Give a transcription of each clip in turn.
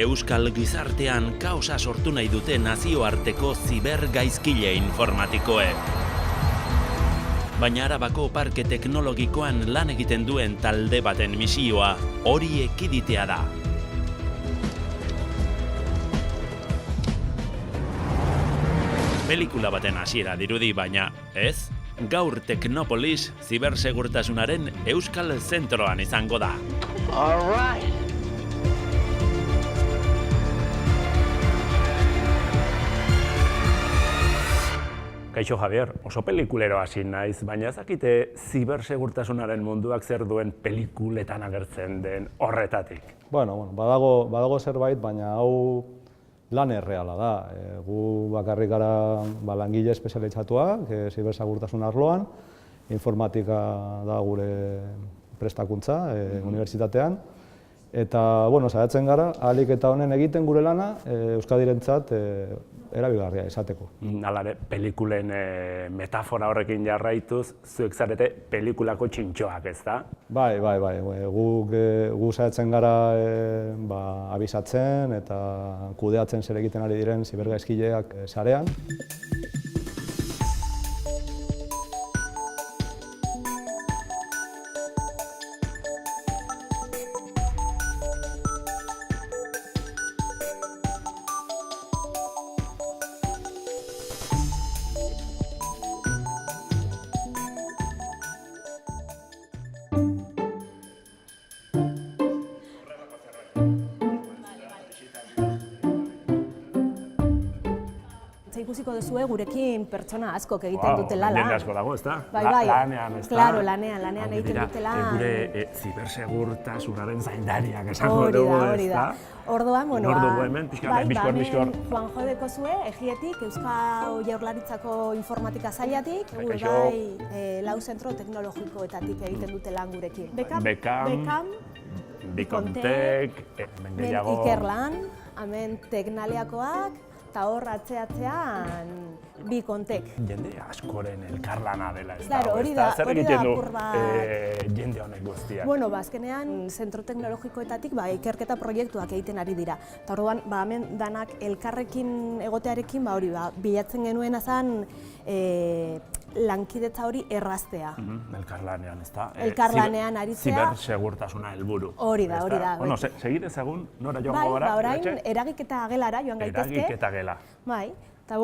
Euskal gizartean kaosa sortu nahi dute nazioarteko zibergaizkile informatikoek. Baina Arabako parke teknologikoan lan egiten duen talde baten misioa hori ekiditea da. Pelikula baten hasiera dirudi, baina ez? Gaur Teknopolis zibersegurtasunaren Euskal Zentroan izango da. Kaixo Javier, oso pelikulero hasi naiz, baina ezakite zibersegurtasunaren munduak zer duen pelikuletan agertzen den horretatik. Bueno, badago zerbait, baina hau lan erreala da. Gu bakarrik gara langile espezializatuak, zibersegurtasun arloan, informatika da gure prestakuntza unibertsitatean. Eta, saiatzen gara, ahalik eta honen egiten gure lana Euskadirentzat erabilgarria izateko. Halare, pelikulen metafora horrekin jarraituz, zuek zarete pelikulako txintxoak, ez da? Bai. Gu saiatzen gara abisatzen eta kudeatzen zer egiten ari diren zibergaizkileak sarean. Ikusiko duzue gurekin pertsona askok egiten dutela lan. Jende asko dago, ez da? Bai. Lanean, ez da? Claro, lanean egiten dutela. Gure zibersegurtasunaren zaindariak esango dugu, ez da? Orduan, dugu hemen, hemen Juanjo dekozue, Egietik, Euskal Jaurlaritzako informatika zailatik, lau zentro teknologikoetatik egiten dute lan gurekin. Bekam, Bikontek, Ikerlan, hemen Teknaliakoak, eta hor atzean Bikontek. Jende askoren elkarlana dela, ez da? Hori da, zer egiten du jende honek guztiak? Azkenean, zentro teknologikoetatik ikerketa proiektuak egiten ari dira. Eta orduan, hemen danak elkarrekin egotearekin, bilatzen genuena zen lankidetza hori erraztea. Elkarlanean, ez da? Elkarlanean aritzea. Zibersegurtasuna helburu. Hori da. Segit ezagun, nora joango gara? Orain, eragiketa gelara joan gaitezke. Eragiketa gela. Eta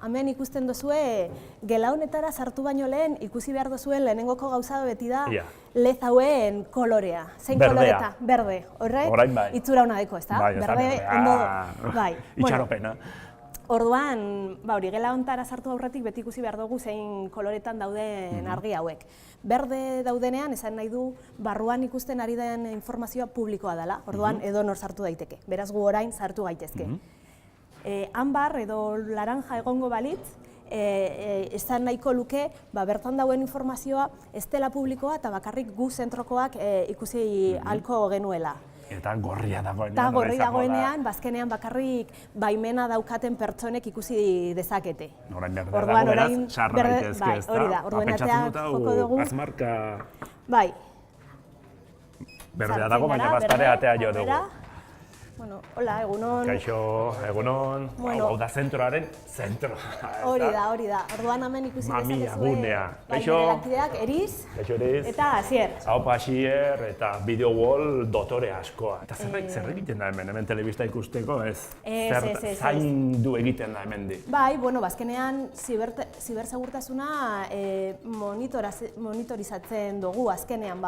hemen ikusten duzue, gela honetara sartu baino lehen, ikusi behar duzuen lehenengoko gauza beti da lez hauen kolorea. Zein koloreta? Berde. Orain bai. Itzura hona deko, ez da? Berde, ondo. Itxaropena. Orduan, gela honetara sartu aurretik beti ikusi behar dugu zein koloretan dauden argi hauek. Berde daudenean, esan nahi du, barruan ikusten ari den informazioa publikoa dela. Orduan, edonor sartu daiteke. Beraz gu orain sartu gaitezke. Anbar edo laranja egongo balitz, esan nahiko luke, bertan dauen informazioa ez dela publikoa eta bakarrik gu zentrokoak ikusi ahalko genuela. Eta gorria dagoenean. Eta gorri dagoenean, bazkenean bakarrik baimena daukaten pertsonek ikusi dezakete. Orain berde dago, beraz, sarra gaitezke, ez da? Hori da, orduan atean joko dugu. Azmarka... Bai. Berdea dago, baina bazkare atea jo dugu. Hola, egunon. Kaixo, egunon. Hau da zentroaren zentro. Hori da. Orduan hemen ikusi dezakezue. Mamia, gunea. Kaixo. Lankideak Eriz. Kaixo Eriz. Eta Asier. Haupa Asier eta Video Wall dotore askoa. Eta zer egiten da hemen telebista ikusteko, ez? Zaindu egiten da hemendik. Bai, bazkenean zibersegurtasuna monitorizatzen dugu azkenean,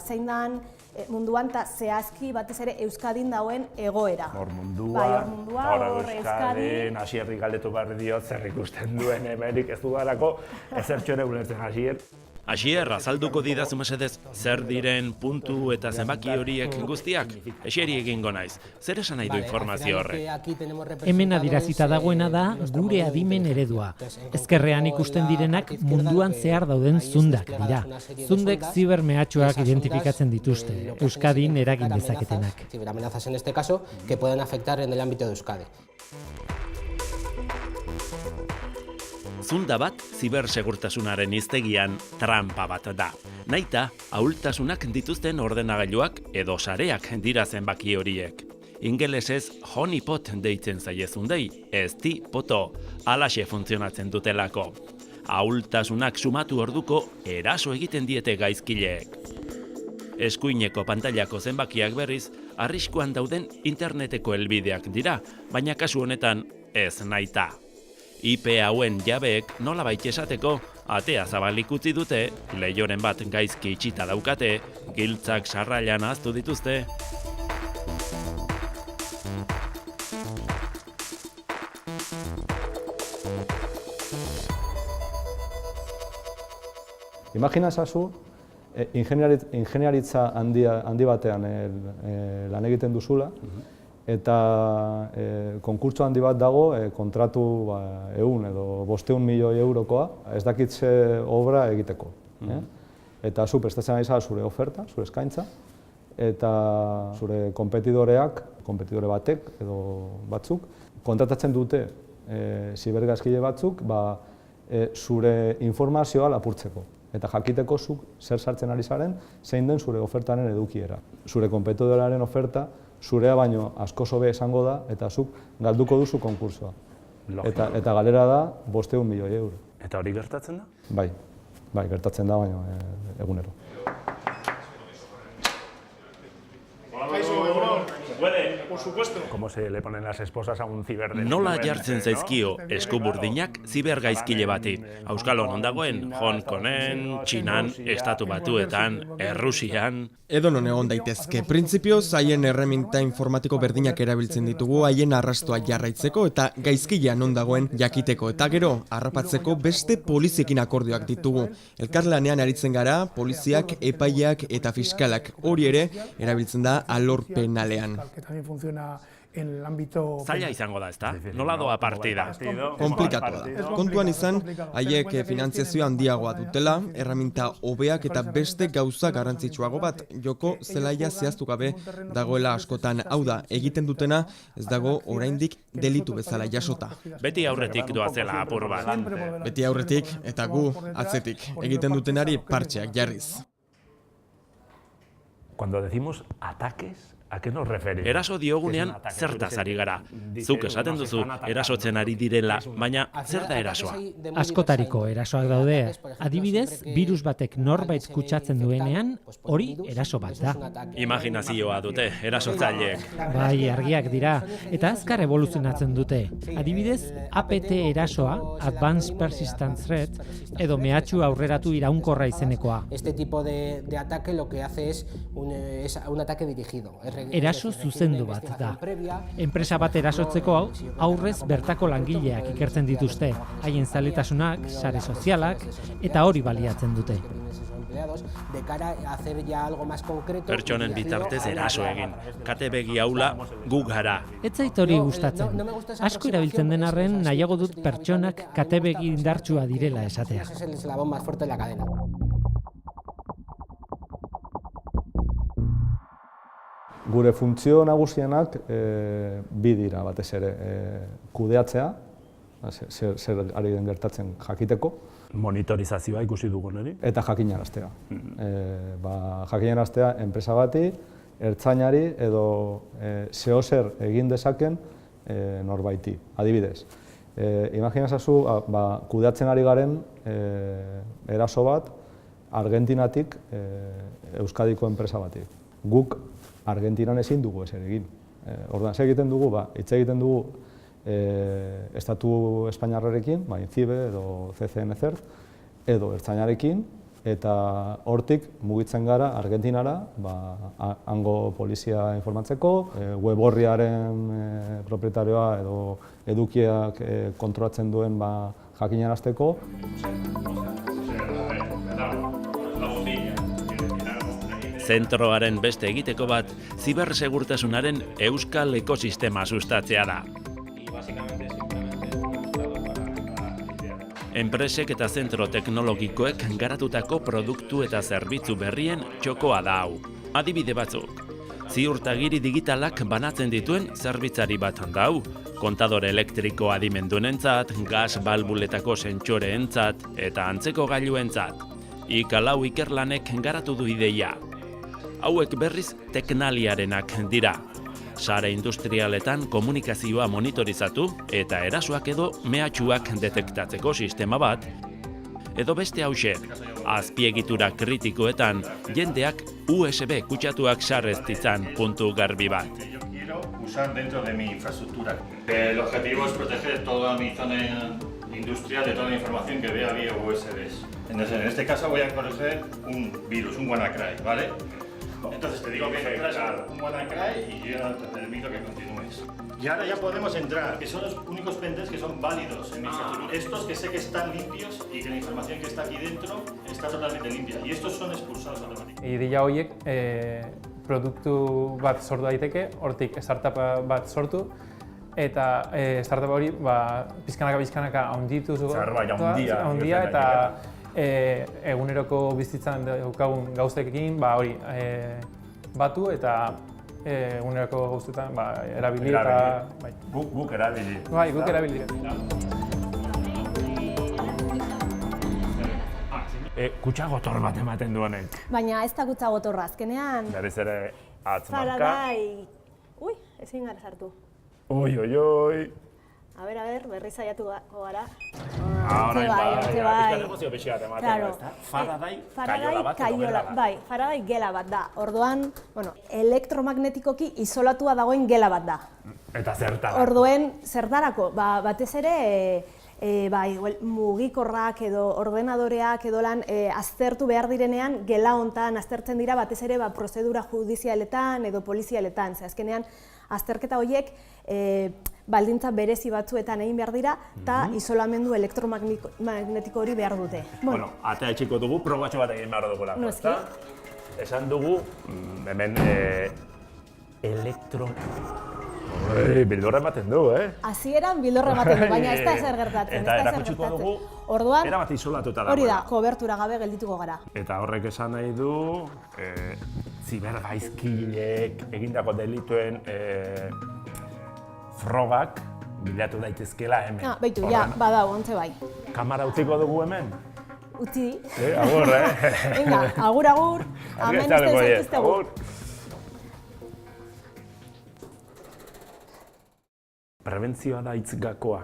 zein dan munduan eta zehazki batez ere Euskadin dauen egoera. Hor mundua, hor Euskadin, Asierri galdetu behar diot zer ikusten duen hemenik ez dugarako, ezertxo ere ulertzen Asier. Asier, azalduko didazu mesedez, zer diren puntu eta zenbaki horiek guztiak? Esieri egingo naiz, zer esan nahi du informazio horrek? Hemen adirazita dagoena da gure adimen eredua. Ezkerrean ikusten direnak munduan zehar dauden zundak dira. Zundek zibermehatxuak identifikatzen dituzte, Euskadin eragin dezaketenak. Ciberamenazas en este caso que pueden afectar en el ámbito de Euskadi. Zunda bat, zibersegurtasunaren hiztegian tranpa bat da. Nahita, ahultasunak dituzten ordenagailuak edo sareak dira zenbaki horiek. ingelesez honeypot deitzen zaiezundei, ez poto, alaxe funtzionatzen dutelako. Ahultasunak sumatu orduko eraso egiten diete gaizkileek. Eskuineko pantailako zenbakiak berriz, arriskuan dauden interneteko helbideak dira, baina kasu honetan ez nahita. IP hauen jabeek nolabait esateko, atea zabalik utzi dute, leihoren bat gaizki itxita daukate, giltzak sarrailan ahaztu dituzte. Imagina ezazu, ingeniaritza handi batean lan egiten duzula, eta konkurtso handi bat dago kontratu 100 edo 500 milioi eurokoa, ez dakit ze obra egiteko. Eta zu prestatzen ari zara zure oferta, zure eskaintza, eta zure konpetidore batek edo batzuk, kontratatzen dute zibergaizkile batzuk zure informazioa lapurtzeko. Eta jakiteko zuk zer sartzen ari zaren, zein den zure ofertaren edukiera. Zure konpetidoraren oferta zurea baino asko hobe esango da, eta zuk galduko duzu konkursoa. Eta galera da 500 milioi euro. Eta hori gertatzen da? Bai, gertatzen da, baino egunero. Por supuesto. ¿Cómo se le ponen las esposas a un ciberdelincuente? Nola jartzen zaizkio eskuburdinak zibergaizkile bati. Euskalon ondagoen, Hong Kongen, Txinan, Estatu Batuetan, Errusian... Edonon egon daitezke. Printzipioz, haien erreminta informatiko berdinak erabiltzen ditugu, haien arrastoa jarraitzeko eta gaizkilea non dagoen jakiteko. Eta gero, harrapatzeko beste poliziekin akordioak ditugu. Elkarlanean aritzen gara, poliziak, epaileak eta fiskalak. Hori ere, erabiltzen da alor penalean. Zaila izango da, ezta? Nola doa partida? Komplikatua da. Kontuan izan, haiek finantziazioa handiagoa dutela, erreminta hobeak eta beste gauza garrantzitsuago bat, joko zelaia zehaztu gabe dagoela askotan. Hau da, egiten dutena ez dago oraindik delitu bezala jasota. Beti aurretik doazela apur bat. Beti aurretik eta gu atzetik. Egiten dutenari partxeak jarriz. Cuando decimos ataques, ¿a qué nos referimos? Eraso diogunean zertaz ari gara. Zuk esaten duzu erasotzen ari direla, baina zer da erasoa? Askotariko erasoak daude. Adibidez, birus batek norbait kutsatzen duenean, hori eraso bat da. Imaginazioa dute erasotzaileek. Bai, argiak dira, eta azkar evoluzionatzen dute. Adibidez, APT erasoa, Advanced Persistent Threat, edo mehatxu aurreratu iraunkorra izenekoa. Este tipo de ataque lo que hace es un ataque dirigido. Eraso zuzendu bat da. Enpresa bat erasotzeko aurrez bertako langileak ikertzen dituzte, haien zaletasunak, sare sozialak, eta hori baliatzen dute. Pertsonen bitartez eraso egin. Kate begi aula gu gara. Ez zait hori gustatzen. Asko erabiltzen den arren nahiago dut pertsonak kate begi indartsua direla esatea. Gure funtzio nagusienak bi dira batez ere, kudeatzea, zer ari den gertatzen jakiteko. Monitorizazioa ikusi dugu niri. Eta jakinaraztea. Jakinaraztea enpresa bati, ertzainari edo zeozer egin dezaken norbaiti. Adibidez, imaginazazu kudeatzen ari garen eraso bat Argentinatik Euskadiko enpresa bati. Guk Argentinan ezin dugu ezer egin. Orduan, zer egiten dugu, hitz egiten dugu Estatu Espainiarrarekin, INCIBE edo CCNCERT, edo ertzainarekin, eta hortik mugitzen gara Argentinara, hango polizia informatzeko, web orriaren proprietarioa edo edukiak kontrolatzen duen jakinarazteko. Zentroaren beste egiteko bat, zibersegurtasunaren euskal ekosistema sustatzea da. Enpresek eta zentro teknologikoek garatutako produktu eta zerbitzu berrien txokoa da hau. Adibide batzuk. Ziurtagiri digitalak banatzen dituen zerbitzari bat da hau. Kontadore elektriko adimendunentzat, gas balbuletako sentsore-entzat eta antzeko gailuentzat. IK4 ikerlanek garatu du ideia. Hauek berriz teknaliarenak dira. sare industrialetan komunikazioa monitorizatu eta erasoak edo mehatxuak detektatzeko sistema bat, edo beste hauxe, azpiegitura kritikoetan jendeak USB kutsatuak sarrez ditzan puntu garbi bat. Usar dentro de mi infraestructura. El objetivo es proteger toda mi zona industrial de toda la información que vea vía USBs. Entonces, en este caso voy a corregir un virus, un WannaCry, ¿vale? Entonces te digo que entras a un WannaCry y yo te permito que continúes. Y ahora ya podemos entrar, que son los únicos pendrives que son válidos en mi infraestructura. Estos que sé que están limpios y que la información que está aquí dentro está totalmente limpia. Y estos son expulsados automáticamente. Ideia horiek produktu bat sortu daiteke, hortik startup bat sortu, eta startup hori pizkanaka handitu handia eta eguneroko bizitzan daukagun gauzekin hori batu eta eguneroko gauzetan erabili eta Guk erabili. Bai, guk erabili. Kutsa gotor bat ematen du honek. Baina ez da kutsa gotorra, azkenean... Berriz ere atzmarka. Faraday... Ui, ezin gara sartu. Oi. A ber, berriz saiatu gara. Bai. Emozio pixi bat ematen, ezta? Faraday kaiola bat. Bai, Faraday gela bat da. Orduan, elektromagnetikoki isolatua dagoen gela bat da. Eta zertarako? Orduan, zertarako? Batez ere, mugikorrak edo ordenadoreak edo lan aztertu behar direnean, gela hontan aztertzen dira batez ere prozedura judizialetan edo polizialetan. Azkenean, azterketa horiek baldintza berezi batzuetan egin behar dira eta isolamendu elektromagnetiko hori behar dute. Bueno, atea etxiko dugu, probatxo bat egin behar dugulako, ezta? Esan dugu, hemen bildorra ematen du, Hasieran bildorra ematen du, baina ez da ezer gertatzen. Eta erakutsiko dugu, erabat isolatuta dagoela. Hori da, kobertura gabe geldituko gara. Eta horrek esan nahi du, zibergaizkileek egindako delituen frogak bilatu daitezkela hemen. Beitu, badau, ontze bai. Kamara utziko dugu hemen? Utzi. Agur, Venga, agur, hemen izten zaituztegu. Prebentzioa da hitz gakoa,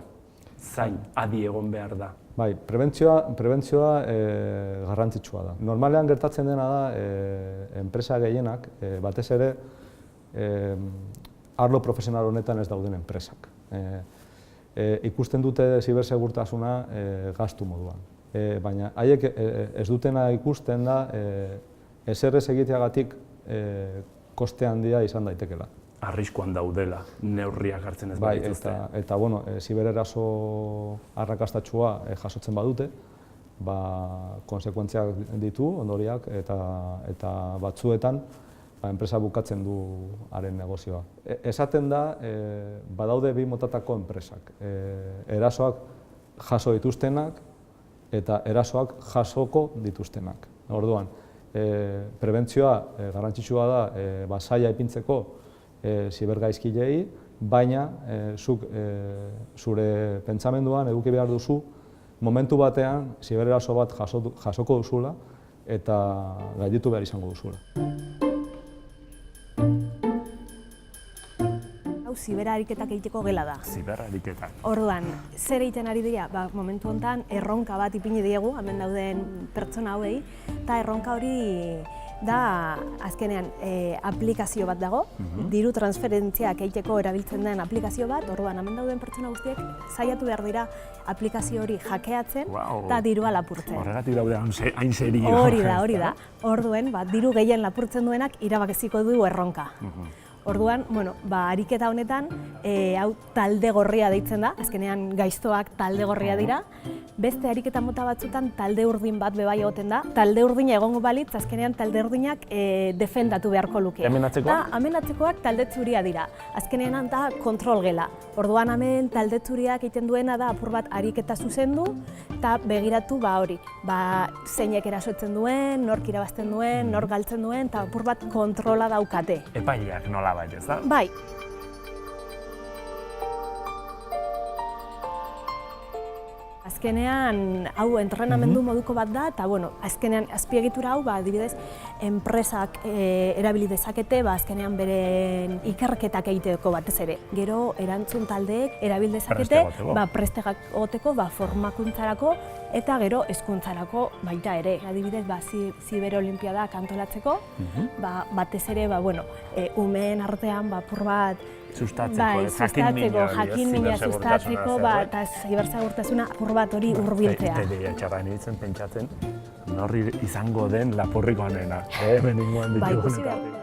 zain, adi egon behar da. Bai, prebentzioa garrantzitsua da. Normalean gertatzen dena da, enpresa gehienak, batez ere, arlo profesional honetan ez dauden enpresak. Ikusten dute zibersegurtasuna gastu moduan. Baina haiek ez dutena ikusten da, ezer ez egiteagatik koste handia izan daitekela. Arriskuan daudela, neurriak hartzen ez badituzte. Eta, zibereraso arrakastatsua jasotzen badute, konsekuentziak ditu, ondoriak, eta batzuetan enpresa bukatzen du haren negozioa. Esaten da, badaude bi motatako enpresak. Erasoak jaso dituztenak eta erasoak jasoko dituztenak. Orduan, prebentzioa garrantzitsua da saila ipintzeko zibergaizkilei, baina zuk zure pentsamenduan eduki behar duzu momentu batean zibereraso bat jasoko duzula eta gainditu behar izango duzula. Hau ziberariketak egiteko gela da. Ziberariketak. Orduan, zer egiten ari dira? Momentu honetan erronka bat ipini diegu, hemen dauden pertsona hauei, eta erronka hori da azkenean aplikazio bat dago, diru transferentziak egiteko erabiltzen den aplikazio bat, orduan hemen dauden pertsona guztiek saiatu behar dira aplikazio hori hackeatzen eta dirua lapurtzen. Horregatik daude hain serio. Hori da. Orduen, diru gehien lapurtzen duenak irabaziko du erronka. Orduan, ariketa honetan, hau talde gorria deitzen da, azkenean gaiztoak talde gorria dira. Beste ariketa mota batzutan talde urdin bat bebai egoten da. Talde urdina egongo balitz, azkenean talde urdinak defendatu beharko luke. Amenatzekoak? Amenatzekoak talde zuria dira. Azkenean da kontrol gela. Orduan hemen talde zuriak egiten duena da apur bat ariketa zuzendu eta begiratu hori. Zeinek erasotzen duen, nork irabazten duen, nork galtzen duen, eta apur bat kontrola daukate. Epaileak nola bai, ez da? Azkenean, hau entrenamendu moduko bat da, eta azkenean azpiegitura hau, adibidez, enpresak erabili dezakete, azkenean beren ikerketak egiteko batez ere. Gero, erantzun taldeek erabil dezakete, preste egoteko, formakuntzarako, eta gero hezkuntzarako baita ere. Adibidez, ziberolimpiadak antolatzeko, batez ere, umeen artean, apur bat, sustatzeko, jakin-mina sustatzeko, eta zibersegurtasuna apur bat hori hurbiltzea. Eta txarra nintzen pentsatzen, norri izango den lapurriko anena. Hemen ingoan ditugun.